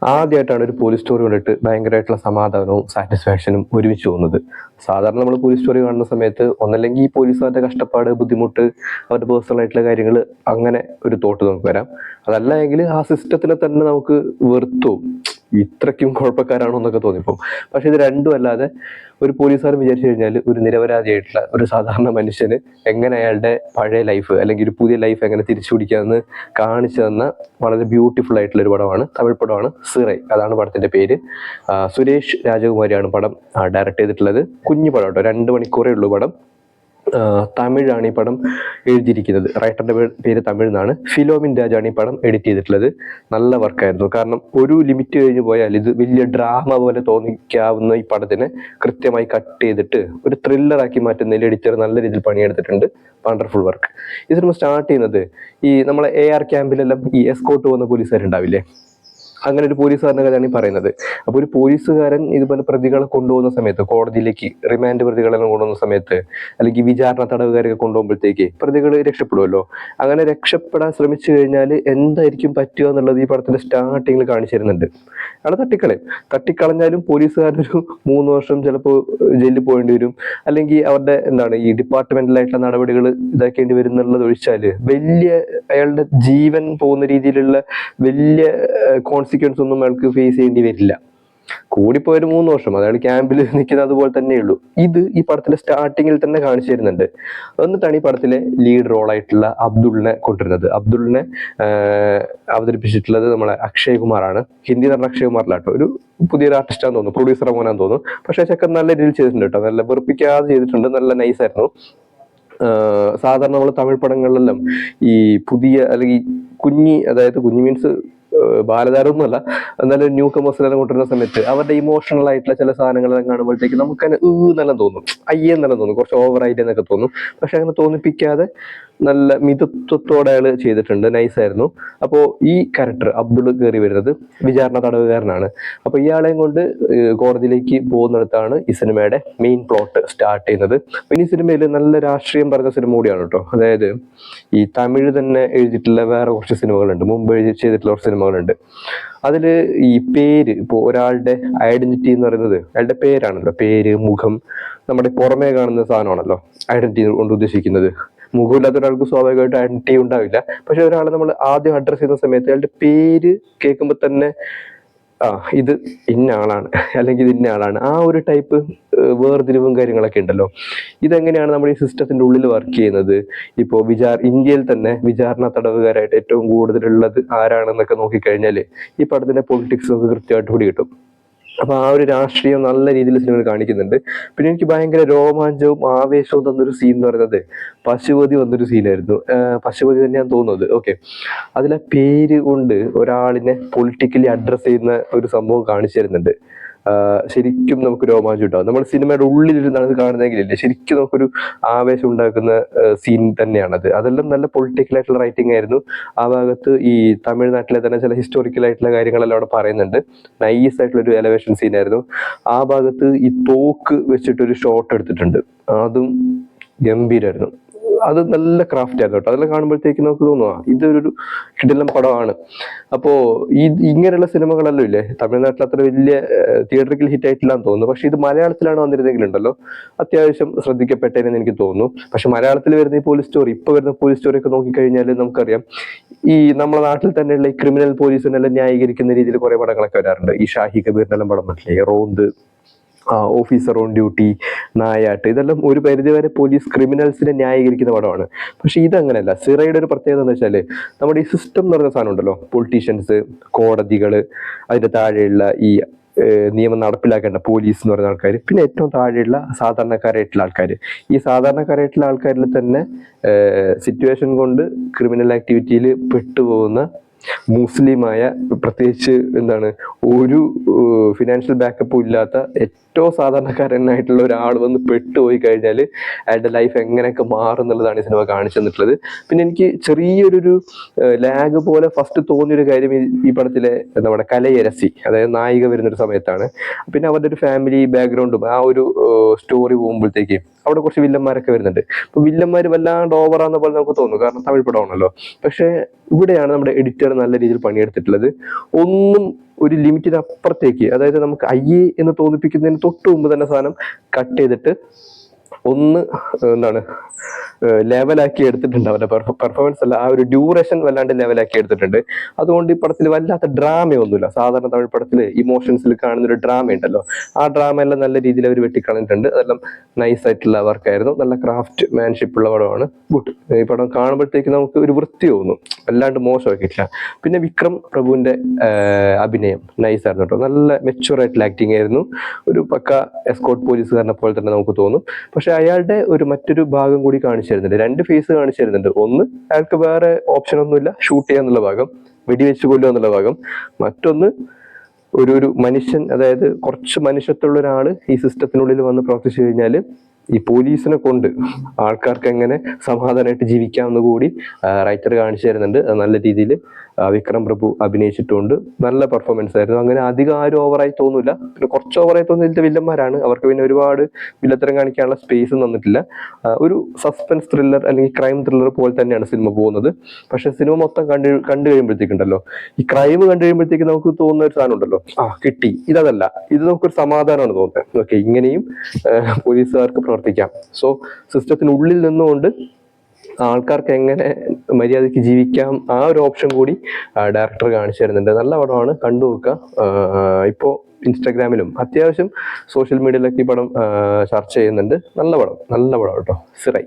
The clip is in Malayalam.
ആദ്യമായിട്ടാണ് ഒരു പോലീസ് സ്റ്റോറി കണ്ടിട്ട് ഭയങ്കരമായിട്ടുള്ള സമാധാനവും സാറ്റിസ്ഫാക്ഷനും ഒരുമിച്ച് പോകുന്നത്. സാധാരണ നമ്മൾ പോലീസ് സ്റ്റോറി കാണുന്ന സമയത്ത് ഒന്നല്ലെങ്കിൽ ഈ പോലീസുകാരുടെ കഷ്ടപ്പാട്, ബുദ്ധിമുട്ട്, അവരുടെ പേഴ്സണൽ ആയിട്ടുള്ള കാര്യങ്ങൾ, അങ്ങനെ ഒരു തോട്ട് നമുക്ക് വരാം. അതല്ല എങ്കിൽ ആ സിസ്റ്റത്തിനെ തന്നെ നമുക്ക് വെറുത്തു ഇത്രയ്ക്കും കുഴപ്പക്കാരാണോ എന്നൊക്കെ തോന്നിപ്പോ. പക്ഷെ ഇത് രണ്ടും അല്ലാതെ ഒരു പോലീസുകാരൻ വിചാരിച്ചു കഴിഞ്ഞാൽ ഒരു നിരപരാധിയായിട്ടുള്ള ഒരു സാധാരണ മനുഷ്യന് എങ്ങനെ അയാളുടെ പഴയ ലൈഫ് അല്ലെങ്കിൽ ഒരു പുതിയ ലൈഫ് എങ്ങനെ തിരിച്ചു പിടിക്കാമെന്ന് കാണിച്ചു തന്ന വളരെ ബ്യൂട്ടിഫുൾ ആയിട്ടുള്ള ഒരു പടമാണ്. തമിഴ് പടമാണ് സിറൈ, അതാണ് പടത്തിന്റെ പേര്. സുരേഷ് രാജകുമാരിയാണ് പടം ഡയറക്ട് ചെയ്തിട്ടുള്ളത്. കുഞ്ഞു പടം കേട്ടോ, 2 മണിക്കൂറേ ഉള്ളൂ പടം. തമിഴാണ് ഈ പടം എഴുതിയിരിക്കുന്നത്. റൈറ്ററിന്റെ പേര് തമിഴ് എന്നാണ്. ഫിലോമിൻ രാജാണ് ഈ പടം എഡിറ്റ് ചെയ്തിട്ടുള്ളത്. നല്ല വർക്കായിരുന്നു. കാരണം ഒരു ലിമിറ്റ് കഴിഞ്ഞ് പോയാൽ ഇത് വലിയ ഡ്രാമ പോലെ തോന്നിക്കാവുന്ന ഈ പടത്തിനെ കൃത്യമായി കട്ട് ചെയ്തിട്ട് ഒരു ത്രില്ലറാക്കി മാറ്റുന്നതിൽ എഡിറ്റർ നല്ല രീതിയിൽ പണിയെടുത്തിട്ടുണ്ട്. Wonderful work. ഈ സിനിമ സ്റ്റാർട്ട് ചെയ്യുന്നത് ഈ നമ്മളെ AR ക്യാമ്പിലെല്ലാം ഈ എസ്കോട്ട് പോകുന്ന പോലീസുകാരുണ്ടാവില്ലേ, അങ്ങനെ ഒരു പോലീസുകാരൻ്റെ കഥയാണ് ഈ പറയുന്നത്. അപ്പോൾ ഒരു പോലീസുകാരൻ ഇതുപോലെ പ്രതികളെ കൊണ്ടുപോകുന്ന സമയത്ത്, കോടതിയിലേക്ക് റിമാൻഡ് പ്രതികളെല്ലാം കൊണ്ടുപോകുന്ന സമയത്ത്, അല്ലെങ്കിൽ വിചാരണ തടവുകാരൊക്കെ കൊണ്ടുപോകുമ്പോഴത്തേക്ക് പ്രതികൾ രക്ഷപ്പെടുമല്ലോ. അങ്ങനെ രക്ഷപ്പെടാൻ ശ്രമിച്ചു കഴിഞ്ഞാൽ എന്തായിരിക്കും പറ്റുക എന്നുള്ളത് ഈ പടത്തിന്റെ സ്റ്റാർട്ടിങ്ങിൽ കാണിച്ചു തരുന്നുണ്ട്. അവിടെ തട്ടിക്കളഞ്ഞാലും പോലീസുകാരനൊരു 3 വർഷം ചിലപ്പോൾ ജയിലിൽ പോകേണ്ടി വരും. അല്ലെങ്കിൽ അവരുടെ ഈ ഡിപ്പാർട്ട്മെന്റലായിട്ടുള്ള നടപടികൾ ഇതാക്കേണ്ടി വരും എന്നുള്ളത് ഒഴിച്ചാൽ വലിയ അയാളുടെ ജീവൻ പോകുന്ന രീതിയിലുള്ള വലിയ കോൺസിക്വൻസ് ഒന്നും അയാൾക്ക് ഫേസ് ചെയ്യേണ്ടി വരില്ല. കൂടിപ്പോയൊരു 3 വർഷം അയാൾ ക്യാമ്പിൽ നിൽക്കുന്നത് അതുപോലെ തന്നെയുള്ളൂ. ഇത് ഈ പടത്തിന്റെ സ്റ്റാർട്ടിങ്ങിൽ തന്നെ കാണിച്ചു തരുന്നുണ്ട്. എന്നിട്ടാണ് ഈ പടത്തിലെ ലീഡ് റോളായിട്ടുള്ള അബ്ദുളിനെ കൊണ്ടുവരുന്നത്. അബ്ദുളിനെ അവതരിപ്പിച്ചിട്ടുള്ളത് നമ്മളെ അക്ഷയ് കുമാറാണ്. ഹിന്ദി നടന്ന അക്ഷയ് കുമാറിലാട്ടോ, ഒരു പുതിയൊരു ആർട്ടിസ്റ്റാന്ന് തോന്നുന്നു, പ്രൊഡ്യൂസർ മോനാന്ന് തോന്നുന്നു. പക്ഷെ ചെക്കൻ നല്ല രീതിയിൽ ചെയ്തിട്ടുണ്ട് കേട്ടോ, നല്ല വെറുപ്പിക്കാതെ ചെയ്തിട്ടുണ്ട്, നല്ല നൈസായിരുന്നു. സാധാരണ നമ്മൾ തമിഴ് പടങ്ങളിലെല്ലാം ഈ പുതിയ അല്ലെങ്കിൽ അതായത് കുഞ്ഞി മീൻസ് ബാലതാരമൊന്നുമല്ല, എന്നാലും ന്യൂ കമേഴ്സിനെല്ലാം കൊണ്ടുവരുന്ന സമയത്ത് അവരുടെ ഇമോഷണൽ ആയിട്ടുള്ള ചില സാധനങ്ങളെല്ലാം കാണുമ്പോഴത്തേക്ക് നമുക്ക് തന്നെ എന്നെല്ലാം തോന്നും, അയ്യെന്നെല്ലാം തോന്നും, കുറച്ച് ഓവറായിട്ട് എന്നൊക്കെ തോന്നും. പക്ഷെ അങ്ങനെ തോന്നിപ്പിക്കാതെ നല്ല മിതത്വത്തോടെ അയാൾ ചെയ്തിട്ടുണ്ട്, നൈസായിരുന്നു. അപ്പോൾ ഈ ക്യാരക്ടർ അബ്ദുൾ കയറി വരുന്നത് വിചാരണ തടവുകാരനാണ്. അപ്പോൾ ഇയാളെയും കൊണ്ട് കോടതിയിലേക്ക് പോകുന്നിടത്താണ് ഈ സിനിമയുടെ മെയിൻ പ്ലോട്ട് സ്റ്റാർട്ട് ചെയ്യുന്നത്. പിന്നെ ഈ സിനിമയിൽ നല്ല രാഷ്ട്രീയം പറഞ്ഞ സിനിമ കൂടിയാണ് കേട്ടോ. അതായത് ഈ തമിഴ് തന്നെ എഴുതിയിട്ടുള്ള വേറെ കുറച്ച് സിനിമകളുണ്ട്, മുമ്പ് ചെയ്തിട്ടുള്ള കുറച്ച് സിനിമകളുണ്ട്. അതിൽ ഈ പേര്, ഇപ്പോൾ ഒരാളുടെ ഐഡന്റിറ്റി എന്ന് പറയുന്നത് അയാളുടെ പേരാണല്ലോ. പേര്, മുഖം, നമ്മുടെ പുറമേ കാണുന്ന സാധനമാണല്ലോ ഐഡന്റിറ്റി കൊണ്ട് ഉദ്ദേശിക്കുന്നത്. മുഖമില്ലാത്ത ഒരാൾക്ക് സ്വാഭാവികമായിട്ട് ഐഡന്റിറ്റി ഉണ്ടാവില്ല. പക്ഷെ ഒരാളെ നമ്മൾ ആദ്യം അഡ്രസ് ചെയ്യുന്ന സമയത്ത് അയാളുടെ പേര് കേൾക്കുമ്പോൾ തന്നെ ഇത് ഇന്ന ആളാണ്, അല്ലെങ്കിൽ ഇത് ഇന്ന ആളാണ്, ആ ഒരു ടൈപ്പ് വേർതിരിവും കാര്യങ്ങളൊക്കെ ഉണ്ടല്ലോ. ഇതെങ്ങനെയാണ് നമ്മുടെ ഈ സിസ്റ്റത്തിന്റെ ഉള്ളിൽ വർക്ക് ചെയ്യുന്നത്? ഇപ്പോൾ ഇന്ത്യയിൽ തന്നെ വിചാരണ തടവുകാരായിട്ട് ഏറ്റവും കൂടുതലുള്ളത് ആരാണെന്നൊക്കെ നോക്കിക്കഴിഞ്ഞാൽ ഈ പടത്തിന്റെ പൊളിറ്റിക്സ് ഒക്കെ കൃത്യമായിട്ട് പിടികിട്ടും. അപ്പൊ ആ ഒരു രാഷ്ട്രീയം നല്ല രീതിയിൽ സിനിമയിൽ കാണിക്കുന്നുണ്ട്. പിന്നെ എനിക്ക് ഭയങ്കര രോമാഞ്ചവും ആവേശവും തന്നൊരു സീൻ എന്ന് പറയുന്നത് പശുപതി വന്നൊരു സീനായിരുന്നു. പശുപതി തന്നെയാന്ന് തോന്നുന്നത്. ഓക്കെ, അതിലെ പേര് കൊണ്ട് ഒരാളിനെ പൊളിറ്റിക്കലി അഡ്രസ് ചെയ്യുന്ന ഒരു സംഭവം കാണിച്ചു തരുന്നുണ്ട്. ശരിക്കും നമുക്ക് രോമാഞ്ചം ഉണ്ടാവും. നമ്മൾ സിനിമയുടെ ഉള്ളിലിരുന്നാണ് ഇത് കാണുന്നതെങ്കിലില്ലേ, ശരിക്കും നമുക്കൊരു ആവേശം ഉണ്ടാക്കുന്ന സീൻ തന്നെയാണത്. അതെല്ലാം നല്ല പൊളിറ്റിക്കൽ ആയിട്ടുള്ള റൈറ്റിംഗ് ആയിരുന്നു. ആ ഭാഗത്ത് ഈ തമിഴ്നാട്ടിലെ തന്നെ ചില ഹിസ്റ്റോറിക്കൽ ആയിട്ടുള്ള കാര്യങ്ങളെല്ലാം അവിടെ പറയുന്നുണ്ട്. നൈസ് ആയിട്ടുള്ള ഒരു എലവേഷൻ സീൻ ആയിരുന്നു. ആ ഭാഗത്ത് ഈ തോക്ക് വെച്ചിട്ടൊരു ഷോട്ട് എടുത്തിട്ടുണ്ട്, അതും ഗംഭീരമായിരുന്നു. അത് നല്ല ക്രാഫ്റ്റ് ആയിരുന്നു കേട്ടോ. അതെല്ലാം കാണുമ്പോഴത്തേക്ക് നമുക്ക് തോന്നുക ഇതൊരു കിടിലൻ പടമാണ്. അപ്പോ ഇങ്ങനെയുള്ള സിനിമകളെല്ലാം ഇല്ലേ തമിഴ്നാട്ടിൽ അത്ര വലിയ തിയേറ്ററിക്കൽ ഹിറ്റ് ആയിട്ടില്ലാന്ന് തോന്നുന്നു. പക്ഷെ ഇത് മലയാളത്തിലാണ് വന്നിരുന്നെങ്കിലുണ്ടല്ലോ അത്യാവശ്യം ശ്രദ്ധിക്കപ്പെട്ടേനെന്ന് എനിക്ക് തോന്നുന്നു. പക്ഷെ മലയാളത്തിൽ വരുന്ന ഈ പോലീസ് സ്റ്റോറി, ഇപ്പൊ വരുന്ന പോലീസ് സ്റ്റോറി ഒക്കെ നോക്കിക്കഴിഞ്ഞാൽ നമുക്കറിയാം ഈ നമ്മുടെ നാട്ടിൽ തന്നെയുള്ള ഈ ക്രിമിനൽ പോലീസിനെല്ലാം ന്യായീകരിക്കുന്ന രീതിയിൽ കുറെ പടങ്ങളൊക്കെ വരാറുണ്ട്. ഈ ഷാഹി കബീറിനെല്ലാം പടം പറ്റില്ലേ, റോന്ത്, ഓഫീസർ ഓൺ ഡ്യൂട്ടി, നായാട്ട്, ഇതെല്ലാം ഒരു പരിധിവരെ പോലീസ് ക്രിമിനൽസിനെ ന്യായീകരിക്കുന്ന പടമാണ്. പക്ഷെ ഇതങ്ങനെയല്ല. സിറയുടെ ഒരു പ്രത്യേകത എന്ന് വെച്ചാൽ നമ്മുടെ ഈ സിസ്റ്റം എന്ന് പറയുന്ന സാധനം ഉണ്ടല്ലോ, പൊളിറ്റീഷ്യൻസ്, കോടതികള്, അതിന്റെ താഴെയുള്ള ഈ നിയമം നടപ്പിലാക്കേണ്ട പോലീസ് എന്ന് പറയുന്ന ആൾക്കാർ, പിന്നെ ഏറ്റവും താഴെയുള്ള സാധാരണക്കാരായിട്ടുള്ള ആൾക്കാർ. ഈ സാധാരണക്കാരായിട്ടുള്ള ആൾക്കാരിൽ തന്നെ സിറ്റുവേഷൻ കൊണ്ട് ക്രിമിനൽ ആക്ടിവിറ്റിയിൽ പെട്ടുപോകുന്ന മുസ്ലിമായ, പ്രത്യേകിച്ച് ഒരു ഫിനാൻഷ്യൽ ബാക്കപ്പും ഇല്ലാത്ത ഏറ്റവും സാധാരണക്കാരനായിട്ടുള്ള ഒരാൾ വന്ന് പെട്ടുപോയി കഴിഞ്ഞാൽ അയാളുടെ ലൈഫ് എങ്ങനെയൊക്കെ മാറും എന്നുള്ളതാണ് ഈ സിനിമ കാണിച്ചു തന്നിട്ടുള്ളത്. പിന്നെ എനിക്ക് ചെറിയൊരു ലാഗ് പോലെ ഫസ്റ്റ് തോന്നിയൊരു കാര്യം ഈ പടത്തിലെ നമ്മുടെ കലയരസി, അതായത് നായിക വരുന്നൊരു സമയത്താണ്. പിന്നെ അവരുടെ ഒരു ഫാമിലി ബാക്ക്ഗ്രൗണ്ടും ആ ഒരു സ്റ്റോറി പോകുമ്പോഴത്തേക്ക് അവിടെ കുറച്ച് വില്ലന്മാരൊക്കെ വരുന്നുണ്ട്. അപ്പൊ വില്ലന്മാർ വല്ലാണ്ട് ഓവറാന്ന പോലെ നമുക്ക് തോന്നും, കാരണം തമിഴ് പടമാണല്ലോ. പക്ഷെ ഇവിടെയാണ് നമ്മുടെ എഡിറ്റർ നല്ല രീതിയിൽ പണിയെടുത്തിട്ടുള്ളത്. ഒന്നും ഒരു ലിമിറ്റിന് അപ്പുറത്തേക്ക്, അതായത് നമുക്ക് അയ്യേ എന്ന് തോന്നിപ്പിക്കുന്നതിന് തൊട്ട് മുമ്പ് തന്നെ സാധനം കട്ട് ചെയ്തിട്ട് ഒന്ന് എന്താണ് ലെവലാക്കി എടുത്തിട്ടുണ്ട്. അവരുടെ പെർഫോമൻസ് അല്ല, ആ ഒരു ഡ്യൂറേഷൻ വല്ലാണ്ട് ലെവലാക്കി എടുത്തിട്ടുണ്ട്. അതുകൊണ്ട് ഈ പടത്തിൽ വല്ലാത്ത ഡ്രാമയൊന്നുമില്ല. സാധാരണ തമിഴ് പടത്തിൽ ഇമോഷൻസിൽ കാണുന്ന ഒരു ഡ്രാമ ഉണ്ടല്ലോ, ആ ഡ്രാമ എല്ലാം നല്ല രീതിയിൽ അവർ വെട്ടിക്കളഞ്ഞിട്ടുണ്ട്. അതെല്ലാം നൈസ് ആയിട്ടുള്ള വർക്കായിരുന്നു. നല്ല ക്രാഫ്റ്റ് മാൻഷിപ്പ് ഉള്ള പടമാണ്. ഗുഡ്. ഈ പടം കാണുമ്പോഴത്തേക്ക് നമുക്ക് ഒരു വൃത്തി തോന്നും, വല്ലാണ്ട് മോശമാക്കിയിട്ടില്ല. പിന്നെ വിക്രം പ്രഭുവിന്റെ അഭിനയം നൈസ് ആയിരുന്നു കേട്ടോ. നല്ല മെച്യൂർ ആയിട്ടുള്ള ആക്ടിങ് ആയിരുന്നു. ഒരു പക്ക എസ്കോർട്ട് പോലീസുകാരനെ പോലെ തന്നെ നമുക്ക് തോന്നും. പക്ഷെ അയാളുടെ ഒരു മറ്റൊരു ഭാഗം കൂടി കാണിച്ചു തരുന്നുണ്ട്. രണ്ട് ഫേസ് കാണിച്ചു തരുന്നുണ്ട്. ഒന്ന്, അയാൾക്ക് വേറെ ഓപ്ഷൻ ഒന്നുമില്ല, ഷൂട്ട് ചെയ്യാന്നുള്ള ഭാഗം, വെടിവെച്ച് കൊല്ലുക എന്നുള്ള ഭാഗം. മറ്റൊന്ന്, ഒരു മനുഷ്യൻ, അതായത് കുറച്ച് മനുഷ്യത്തുള്ള ഒരാള് ഈ സിസ്റ്റത്തിനുള്ളിൽ വന്ന് പ്രവർത്തിച്ചു കഴിഞ്ഞാൽ ഈ പോലീസിനെ കൊണ്ട് ആൾക്കാർക്ക് എങ്ങനെ സമാധാനമായിട്ട് ജീവിക്കാമെന്ന് കൂടി റൈറ്റർ കാണിച്ചു തരുന്നുണ്ട്. നല്ല രീതിയിൽ വിക്രം പ്രഭു അഭിനയിച്ചിട്ടുണ്ട്. നല്ല പെർഫോമൻസ് ആയിരുന്നു. അങ്ങനെ അധികം ആരും ഓവറായി തോന്നില്ല. പിന്നെ കുറച്ച് ഓവറായി തോന്നുന്നത് വില്ലന്മാരാണ്. അവർക്ക് പിന്നെ ഒരുപാട് വില്ലത്തരം കാണിക്കാനുള്ള സ്പേസ് തന്നിട്ടില്ല. ഒരു സസ്പെൻസ് ത്രില്ലർ അല്ലെങ്കിൽ ക്രൈം ത്രില്ലർ പോലെ തന്നെയാണ് സിനിമ പോകുന്നത്. പക്ഷെ സിനിമ മൊത്തം കണ്ടു കഴിയുമ്പോഴത്തേക്കുണ്ടല്ലോ, ഈ ക്രൈം കണ്ടു കഴിയുമ്പോഴത്തേക്ക് നമുക്ക് തോന്നുന്ന ഒരു സാധനം ഉണ്ടല്ലോ, കിട്ടി, ഇതല്ല, ഇത് നമുക്കൊരു സമാധാനമാണ് തോന്നുന്നത്. ഓക്കെ, ഇങ്ങനെയും പോലീസുകാർക്ക് പ്രവർത്തിക്കാം. സോ സിസ്റ്റത്തിനുള്ളിൽ നിന്നുകൊണ്ട് ആൾക്കാർക്ക് എങ്ങനെ മര്യാദയ്ക്ക് ജീവിക്കാം, ആ ഒരു ഓപ്ഷൻ കൂടി ഡയറക്ടർ കാണിച്ചു തരുന്നുണ്ട്. നല്ല പടമാണ്, കണ്ടുനോക്കുക. ഇപ്പോൾ ഇൻസ്റ്റാഗ്രാമിലും അത്യാവശ്യം സോഷ്യൽ മീഡിയയിലൊക്കെ ഈ പടം ചർച്ച ചെയ്യുന്നുണ്ട്. നല്ല പടം കേട്ടോ. സിറൈ.